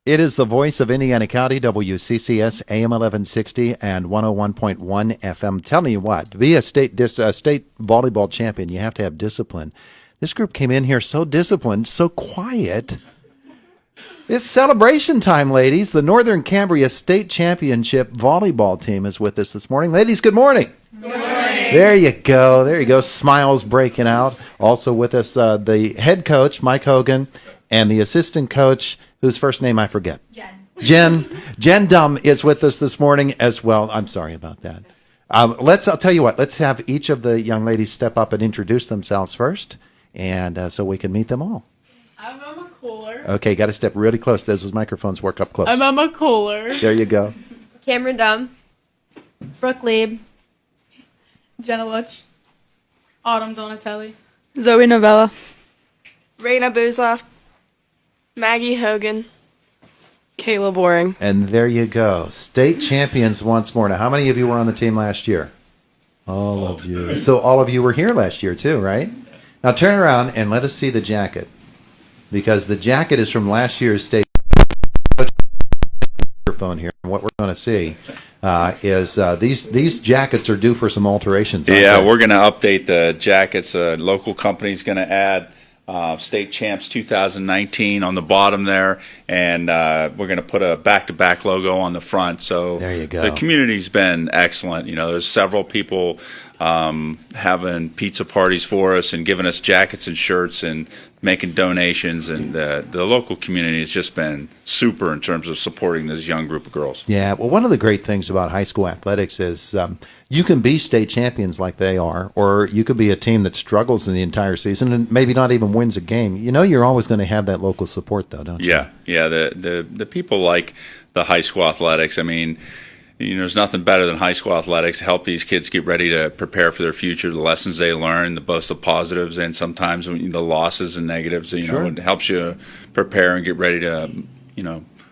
It is the voice of Indiana County, WCCS, AM 1160 and 101.1 FM. Telling you what, to be a state volleyball champion, you have to have discipline. This group came in here so disciplined, so quiet. It's celebration time, ladies. The Northern Cambria State Championship volleyball team is with us this morning. Ladies, good morning. Good morning. There you go. There you go. Smiles breaking out. Also with us, the head coach, Mike Hogan, and the assistant coach, whose first name I forget. Jen Dumb is with us this morning as well. I'm sorry about that. I'll tell you what, let's have each of the young ladies step up and introduce themselves first, and so we can meet them all. I'm Emma Kohler. Okay, got to step really close. Those microphones work up close. I'm Emma Kohler. There you go. Cameron Dumb. Brooke Lieb. Jenna Lutch. Autumn Donatelli. Zoe Novella. Raina Buza. Maggie Hogan. Kayla Boring. And there you go. State champions once more. Now, how many of you were on the team last year? All of you. So all of you were here last year too, right? Now turn around and let us see the jacket. Because the jacket is from last year's state microphone here. And what we're going to see is these jackets are due for some alterations. Yeah, we're going to update the jackets. A local company's going to add State Champs 2019 on the bottom there, and we're going to put a back-to-back logo on the front. So there you go. The community's been excellent. You know, there's several people having pizza parties for us and giving us jackets and shirts and making donations, and the local community has just been super in terms of supporting this young group of girls. Yeah, well, one of the great things about high school athletics is you can be state champions like they are, or you could be a team that struggles in the entire season and maybe not even wins a game. You know, you're always going to have that local support, though, don't you? Yeah. The people like the high school athletics. I mean, you know, there's nothing better than high school athletics. Help these kids get ready to prepare for their future, the lessons they learn, both the positives and sometimes the losses and negatives. You know, it helps you prepare and get ready to,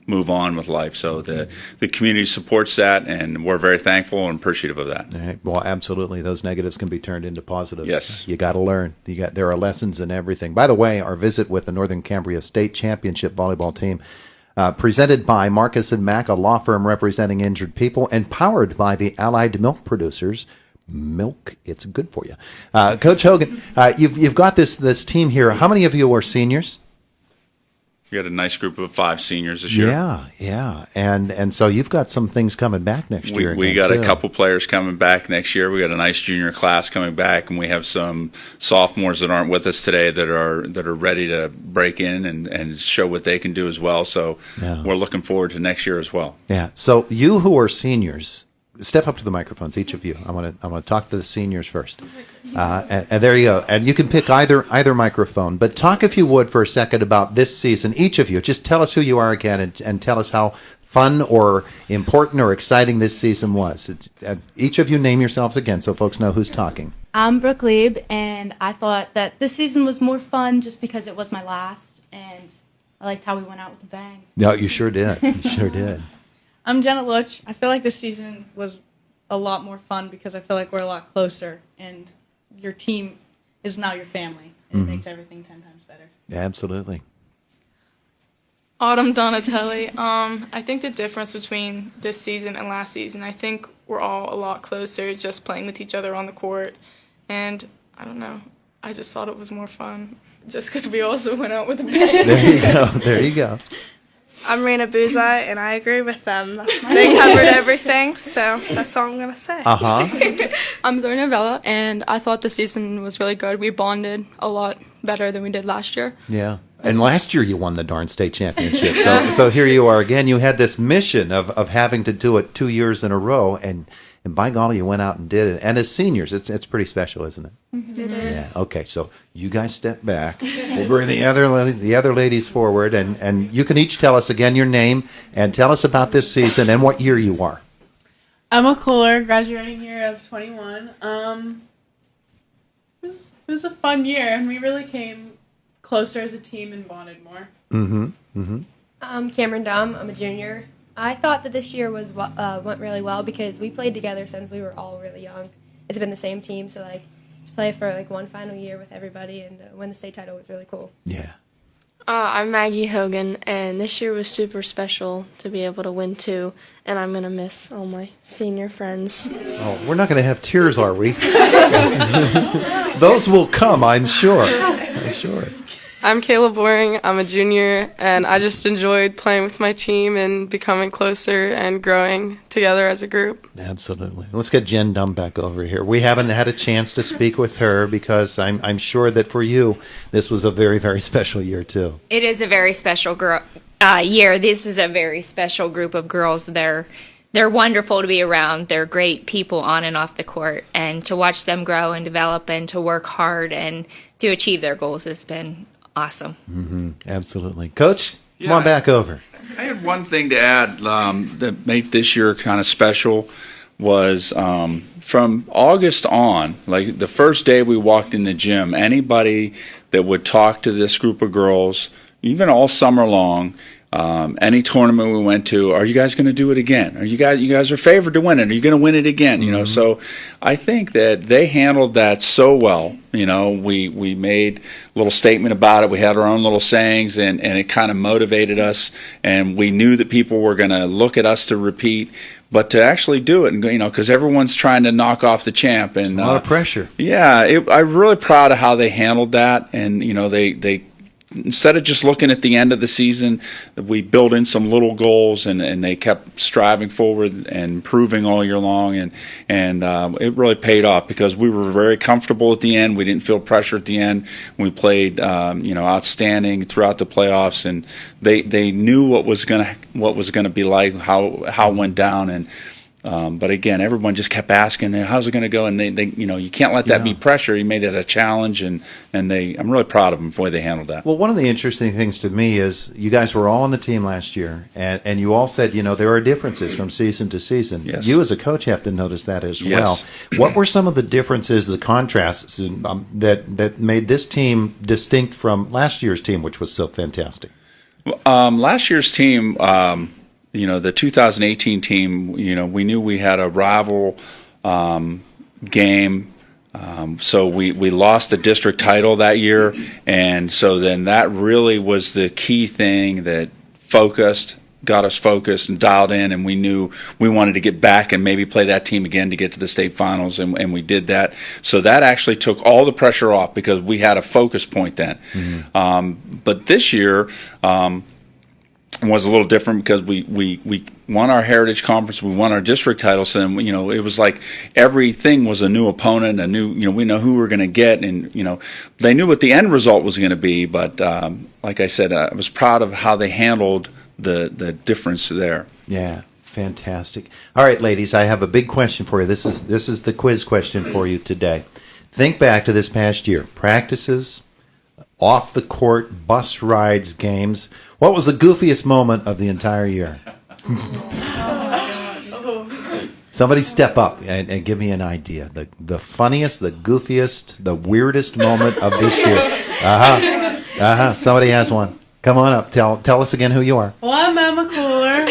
move on with life. So the community supports that, and we're very thankful and appreciative of that. All right. Well, absolutely. Those negatives can be turned into positives. Yes. You got to learn. There are lessons in everything. By the way, our visit with the Northern Cambria State Championship volleyball team, presented by Marcus & Mack, a law firm representing injured people, and powered by the Allied Milk Producers. Milk, it's good for you. Coach Hogan, you've got this team here. How many of you are seniors? We got a nice group of 5 seniors this year. Yeah. And so you've got some things coming back next year. We got a couple players coming back next year. We got a nice junior class coming back, and we have some sophomores that aren't with us today that are ready to break in and show what they can do as well. So we're looking forward to next year as well. Yeah. So you who are seniors, step up to the microphones, each of you. I want to talk to the seniors first. And there you go. And you can pick either microphone. But talk, if you would, for a second about this season. Each of you, just tell us who you are again, and tell us how fun or important or exciting this season was. Each of you name yourselves again so folks know who's talking. I'm Brooke Lieb, and I thought that this season was more fun just because it was my last, and I liked how we went out with a bang. No, you sure did. You sure did. I'm Jenna Lutch. I feel like this season was a lot more fun because I feel like we're a lot closer, and your team is now your family, and it makes everything 10 times better. Absolutely. Autumn Donatelli. I think the difference between this season and last season, I think we're all a lot closer just playing with each other on the court. And I don't know, I just thought it was more fun just because we also went out with a bang. There you go. I'm Raina Buza, and I agree with them. They covered everything, so that's all I'm going to say. I'm Zoe Novella, and I thought the season was really good. We bonded a lot better than we did last year. Yeah. And last year you won the darn state championship. So here you are again. You had this mission of having to do it 2 years in a row, and by golly, you went out and did it. And as seniors, it's pretty special, isn't it? It is. Yeah. Okay, so you guys step back. We'll bring the other ladies forward, and you can each tell us again your name and tell us about this season and what year you are. Emma Kohler, graduating year of 21. It was a fun year, and we really came closer as a team and bonded more. I'm Cameron Dumb. I'm a junior. I thought that this year went really well because we played together since we were all really young. It's been the same team, so to play for one final year with everybody and win the state title was really cool. Yeah. I'm Maggie Hogan, and this year was super special to be able to win two, and I'm going to miss all my senior friends. Oh, we're not going to have tears, are we? Those will come, I'm sure. I'm sure. I'm Kayla Boring. I'm a junior, and I just enjoyed playing with my team and becoming closer and growing together as a group. Absolutely. Let's get Jen Dunn back over here. We haven't had a chance to speak with her because I'm sure that for you, this was a very, very special year, too. It is a very special year. This is a very special group of girls. They're wonderful to be around. They're great people on and off the court. And to watch them grow and develop and to work hard and to achieve their goals has been awesome. Mm-hmm. Absolutely. Coach, come on back over. I had one thing to add that made this year kind of special was from August on, like the first day we walked in the gym, anybody that would talk to this group of girls, even all summer long, any tournament we went to, are you guys going to do it again? You guys are favored to win it. Are you going to win it again? You know, so I think that they handled that so well. You know, we made a little statement about it. We had our own little sayings, and it kind of motivated us. And we knew that people were going to look at us to repeat, but to actually do it, and you know, because everyone's trying to knock off the champ, and a lot of pressure. Yeah, I'm really proud of how they handled that, and you know, they instead of just looking at the end of the season, we built in some little goals, and they kept striving forward and improving all year long, and it really paid off because we were very comfortable at the end. We didn't feel pressure at the end. We played, outstanding throughout the playoffs, and they knew what was gonna be like, how it went down, and. But again, everyone just kept asking, "How's it going to go?" And they, you can't let that be pressure. He made it a challenge, and I'm really proud of them for the way they handled that. Well, one of the interesting things to me is you guys were all on the team last year, and you all said, there are differences from season to season. Yes. You as a coach have to notice that as Yes. well. What were some of the differences, the contrasts that made this team distinct from last year's team, which was so fantastic? Last year's team. The 2018 team, we knew we had a rival game. So we lost the district title that year. And so then that really was the key thing that got us focused and dialed in. And we knew we wanted to get back and maybe play that team again to get to the state finals. And we did that. So that actually took all the pressure off because we had a focus point then. Mm-hmm. But this year, was a little different because we won our Heritage Conference, we won our district title, so then, it was like everything was a new opponent, we know who we're going to get, and they knew what the end result was going to be, but like I said, I was proud of how they handled the difference there. Yeah, fantastic. All right, ladies, I have a big question for you. This is the quiz question for you today. Think back to this past year. Practices, off the court, bus rides, games. What was the goofiest moment of the entire year? Somebody step up and give me an idea. The funniest, the goofiest, the weirdest moment of this year. Somebody has one. Come on up. Tell us again who you are. Well, I'm Emma Cooler,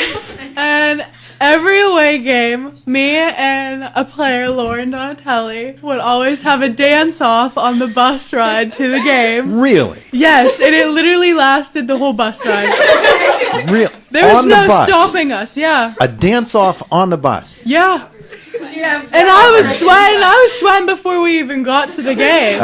and every away game, me and a player, Lauren Donatelli, would always have a dance-off on the bus ride to the game. Really? Yes, and it literally lasted the whole bus ride. Really? There was On the no bus? stopping us, yeah. A dance-off on the bus? Yeah. And I was sweating before we even got to the game.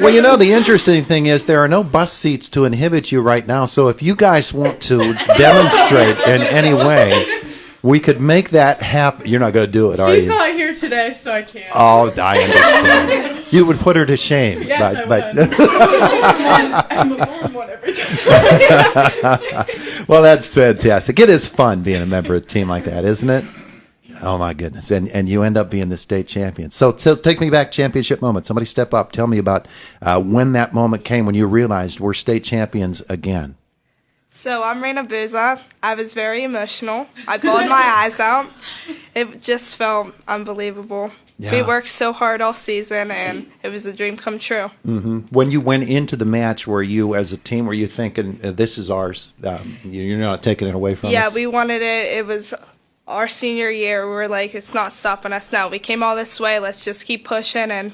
Well, the interesting thing is there are no bus seats to inhibit you right now, so if you guys want to demonstrate in any way, we could make that happen. You're not going to do it, are you? She's not here today, so I can't. Oh, I understand. You would put her to shame. Yes, I would. Well, that's fantastic. It is fun being a member of a team like that, isn't it? Oh, my goodness. And you end up being the state champion. So take me back, championship moment. Somebody step up. Tell me about when that moment came when you realized we're state champions again. So I'm Raina Buza. I was very emotional. I bawled my eyes out. It just felt unbelievable. Yeah. We worked so hard all season, and it was a dream come true. Mm-hmm. When you went into the match, were you, as a team, were you thinking, this is ours? You're not taking it away from us? Yeah, we wanted it. It was our senior year. We were like, it's not stopping us now. We came all this way. Let's just keep pushing, and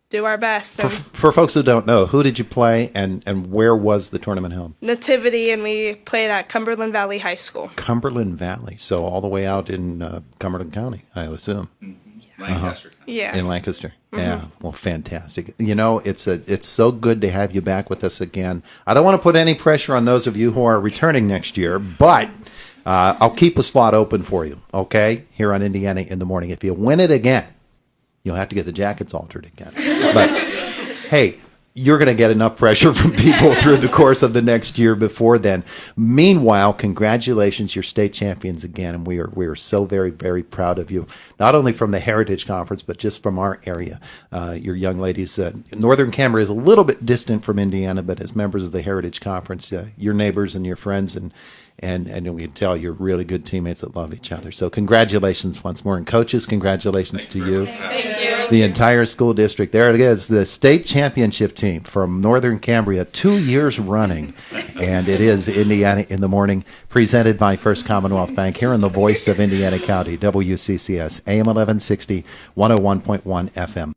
do our best. And For folks who don't know, who did you play and where was the tournament held? Nativity, and we played at Cumberland Valley High School. Cumberland Valley, so all the way out in Cumberland County, I would assume. Lancaster. Yeah. In Lancaster. Yeah. Well, fantastic. You know, it's so good to have you back with us again. I don't want to put any pressure on those of you who are returning next year, but I'll keep a slot open for you, okay, here on Indiana in the Morning. If you win it again, you'll have to get the jackets altered again. But, hey, you're going to get enough pressure from people through the course of the next year before then. Meanwhile, congratulations, you're state champions again, and we are so very, very proud of you, not only from the Heritage Conference, but just from our area. Your young ladies, Northern Cambria is a little bit distant from Indiana, but as members of the Heritage Conference, your neighbors and your friends, and we can tell you're really good teammates that love each other. So congratulations once more. And coaches, congratulations to you. Thank you. The entire school district. There it is, the state championship team from Northern Cambria, 2 years running. And it is Indiana in the Morning, presented by First Commonwealth Bank, here in the voice of Indiana County, WCCS, AM 1160, 101.1 FM.